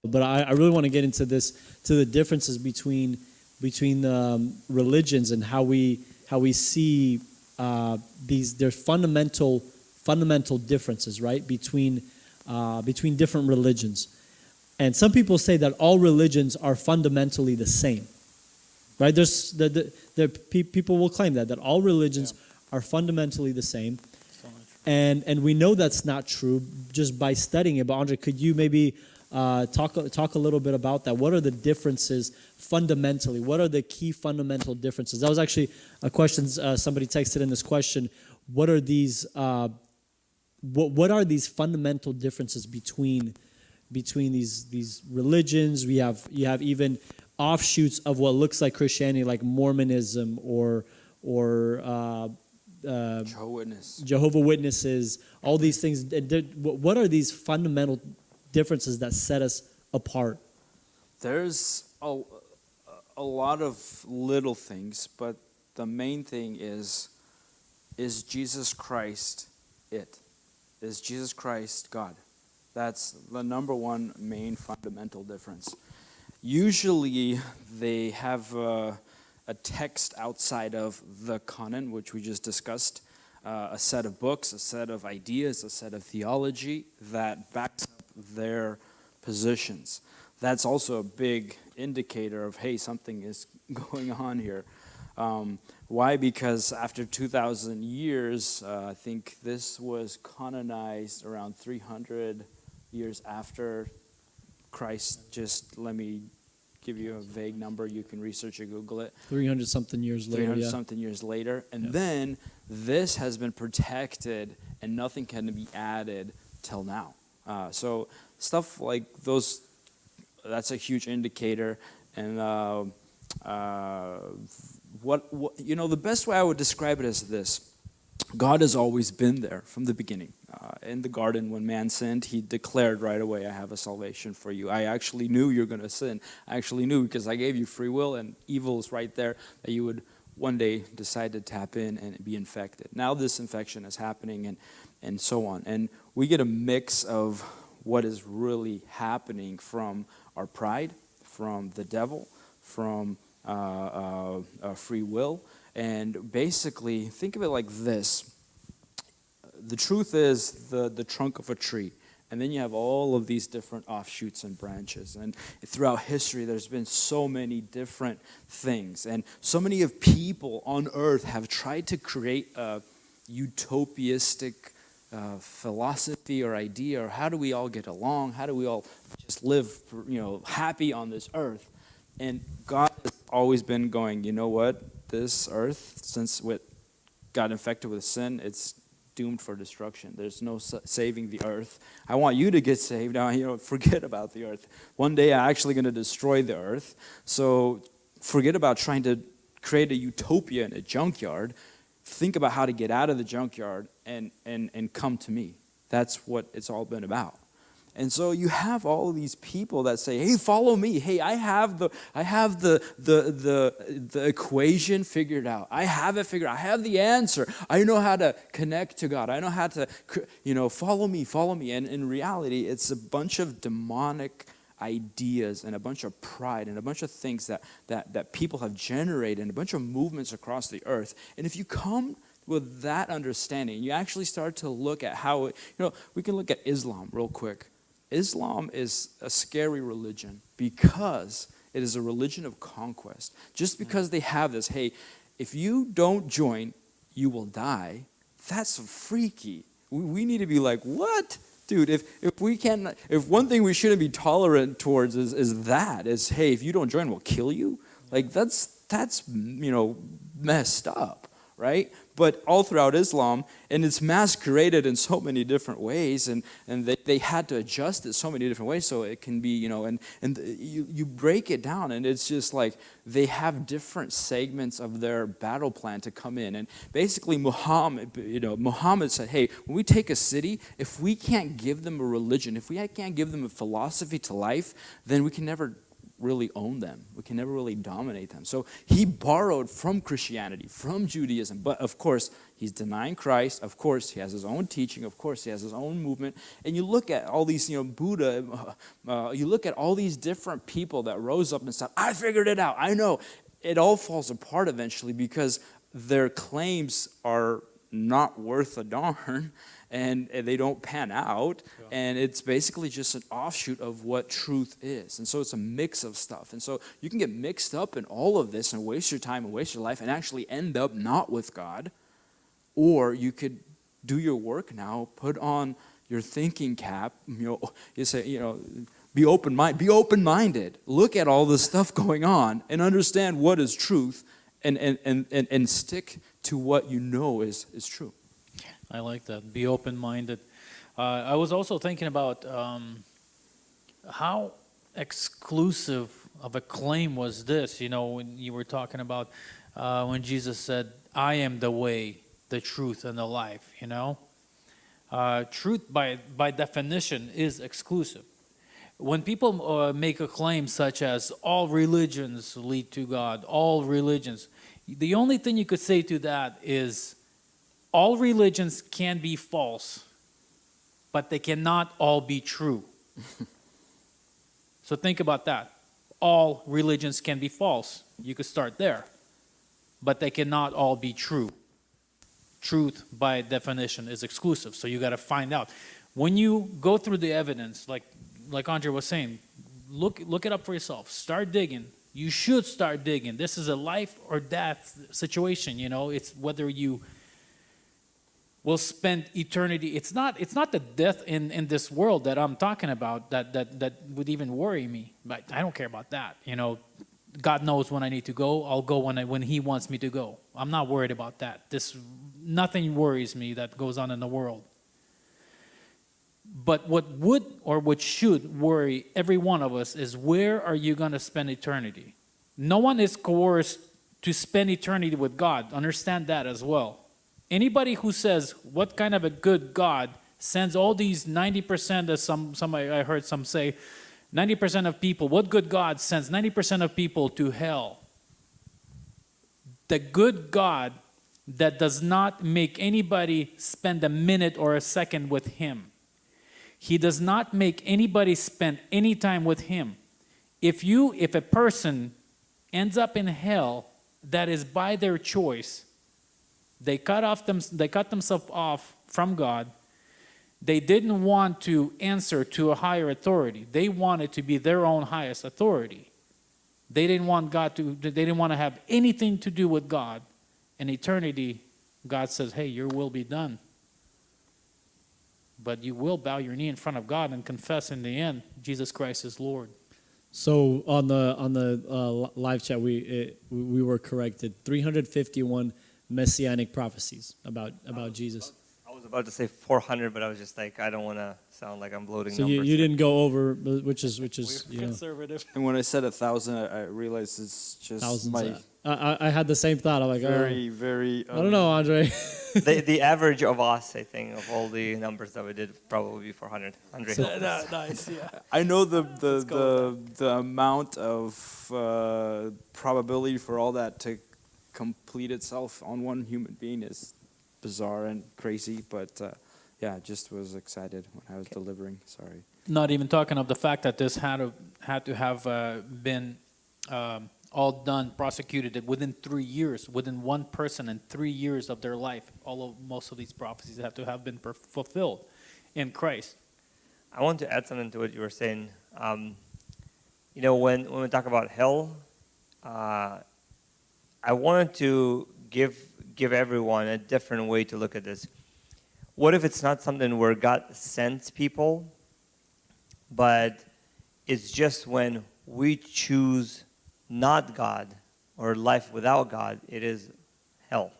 But I really want to get into to the differences between religions and how we see there's fundamental differences, right, between different religions. And some people say that all religions are fundamentally the same, right? People will claim that all religions are fundamentally the same. And we know that's not true just by studying it. But Andre, could you maybe talk a little bit about that? What are the differences fundamentally? What are the key fundamental differences? That was actually a question somebody texted in this question. What are these? What are these fundamental differences between these religions? You have even offshoots of what looks like Christianity, like Mormonism or Jehovah's Witnesses, all these things. What are these fundamental differences that set us apart? There's a lot of little things, but the main thing is Jesus Christ it? Is Jesus Christ God? That's the number one main fundamental difference. Usually they have a text outside of the canon, which we just discussed, a set of books, a set of ideas, a set of theology that backs up their positions. That's also a big indicator of, hey, something is going on here. Why? Because after 2,000 years, I think this was canonized around 300 years after Christ. Just let me give you a vague number. You can research or Google it. 300-something years later. 300-something years later. And then this has been protected and nothing can be added till now. So stuff like those, that's a huge indicator. And the best way I would describe it is this. God has always been there from the beginning. In the garden, when man sinned, he declared right away, I have a salvation for you. I actually knew you're going to sin. I actually knew because I gave you free will, and evil is right there, that you would one day decide to tap in and be infected. Now this infection is happening and so on. And we get a mix of what is really happening from our pride, from the devil, from free will. And basically, think of it like this. The truth is the trunk of a tree. And then you have all of these different offshoots and branches. And throughout history, there's been so many different things. And so many of people on earth have tried to create a utopistic philosophy or idea, or how do we all get along? How do we all just live, happy on this earth? And God has always been going, you know what? This earth, since it got infected with sin, it's doomed for destruction. There's no saving the earth. I want you to get saved. Now, forget about the earth. One day I'm actually going to destroy the earth. So forget about trying to create a utopia in a junkyard. Think about how to get out of the junkyard and come to me. That's what it's all been about. And so you have all of these people that say, "Hey, follow me. Hey, I have the equation figured out. I have it figured out. I have the answer. I know how to connect to God. I know how to, follow me." And in reality, it's a bunch of demonic ideas and a bunch of pride and a bunch of things that people have generated and a bunch of movements across the earth. And if you come with that understanding, you actually start to look at how, we can look at Islam real quick. Islam is a scary religion because it is a religion of conquest. Just because they have this, hey, if you don't join, you will die, that's freaky. We need to be like, what? Dude, if one thing we shouldn't be tolerant towards is hey, if you don't join, we'll kill you. Like that's messed up, right? But all throughout Islam, and it's masqueraded in so many different ways, and they had to adjust it so many different ways so it can be, and you break it down, and it's just like they have different segments of their battle plan to come in. And basically Muhammad said, hey, when we take a city, if we can't give them a religion, if we can't give them a philosophy to life, then we can never really own them. We can never really dominate them. So he borrowed from Christianity, from Judaism. But of course, he's denying Christ. Of course, he has his own teaching. Of course, he has his own movement. And you look at all these, Buddha, you look at all these different people that rose up and said, I figured it out. I know. It all falls apart eventually because their claims are not worth a darn, and they don't pan out, and it's basically just an offshoot of what truth is. And so it's a mix of stuff. And so you can get mixed up in all of this and waste your time and waste your life and actually end up not with God, or you could do your work now, put on your thinking cap, you say, be open-minded. Look at all the stuff going on and understand what is truth, and stick to what you know is true. I like that. Be open-minded. I was also thinking about how exclusive of a claim was this. When you were talking about when Jesus said, "I am the way, the truth, and the life." Truth by definition is exclusive. When people make a claim such as all religions lead to God, all religions, the only thing you could say to that is all religions can be false, but they cannot all be true. So think about that. All religions can be false. You could start there, but they cannot all be true. Truth, by definition, is exclusive. So you got to find out. When you go through the evidence, like Andre was saying, look it up for yourself. Start digging. You should start digging. This is a life or death situation. It's whether you will spend eternity. It's not the death in this world that I'm talking about that would even worry me. But I don't care about that. God knows when I need to go. I'll go when He wants me to go. I'm not worried about that. Nothing worries me that goes on in the world. But what would or what should worry every one of us is, where are you going to spend eternity? No one is coerced to spend eternity with God. Understand that as well. Anybody who says, what kind of a good God sends all these 90% of I heard some say, 90% of people, what good God sends 90% of people to hell? The good God that does not make anybody spend a minute or a second with Him. He does not make anybody spend any time with Him. If a person ends up in hell, that is by their choice. They cut themselves off from God. They didn't want to answer to a higher authority. They wanted to be their own highest authority. They didn't want They didn't want to have anything to do with God. In eternity, God says, "Hey, your will be done." But you will bow your knee in front of God and confess in the end, Jesus Christ is Lord. So on the live chat, we were corrected. 351 messianic prophecies about Jesus. I was about to say 400, but I was just like, I don't want to sound like I'm bloating So numbers. you didn't go over, which is Conservative. And when I said 1,000, I realized it's just thousands. I had the same thought. I'm like, very. I don't know, Andre. the average of us, I think, of all the numbers that we did, probably be 400. Andre. Nice, yeah. I know the amount of probability for all that to complete itself on one human being is bizarre and crazy, but I just was excited when I was delivering. Sorry. Not even talking of the fact that this had to have been all done, prosecuted within 3 years, within one person in 3 years of their life. Most of these prophecies have to have been fulfilled in Christ. I want to add something to what you were saying. When we talk about hell, I wanted to give everyone a different way to look at this. What if it's not something where God sends people, but it's just when we choose not God or life without God, it is hell.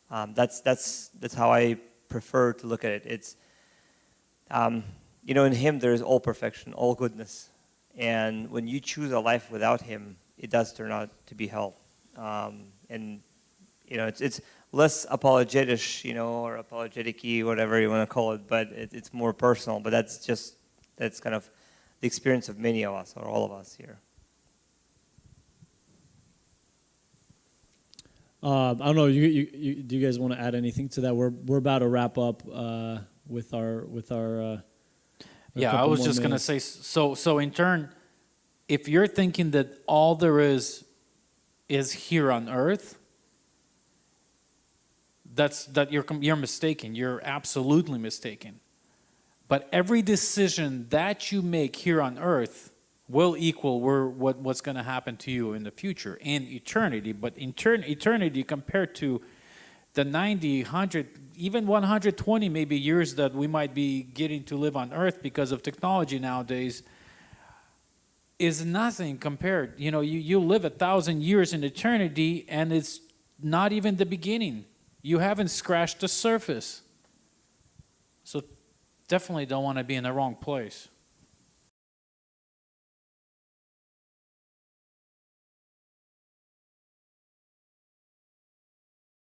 That's how I prefer to look at it. It's in Him there is all perfection, all goodness, and when you choose a life without Him, it does turn out to be hell. It's less apologetic, or apologetic-y, whatever you want to call it, but it's more personal. But that's kind of the experience of many of us, or all of us here. I don't know. Do you guys want to add anything to that? We're about to wrap up with our a Yeah, I couple was more just gonna minutes. say, so in turn, if you're thinking that all there is here on earth, you're mistaken. You're absolutely mistaken. But every decision that you make here on earth will equal what's going to happen to you in the future, in eternity. But in eternity compared to the 90, 100, even 120 maybe years that we might be getting to live on earth because of technology nowadays, is nothing compared. You know, you live 1,000 years in eternity, and it's not even the beginning. You haven't scratched the surface. So definitely don't want to be in the wrong place.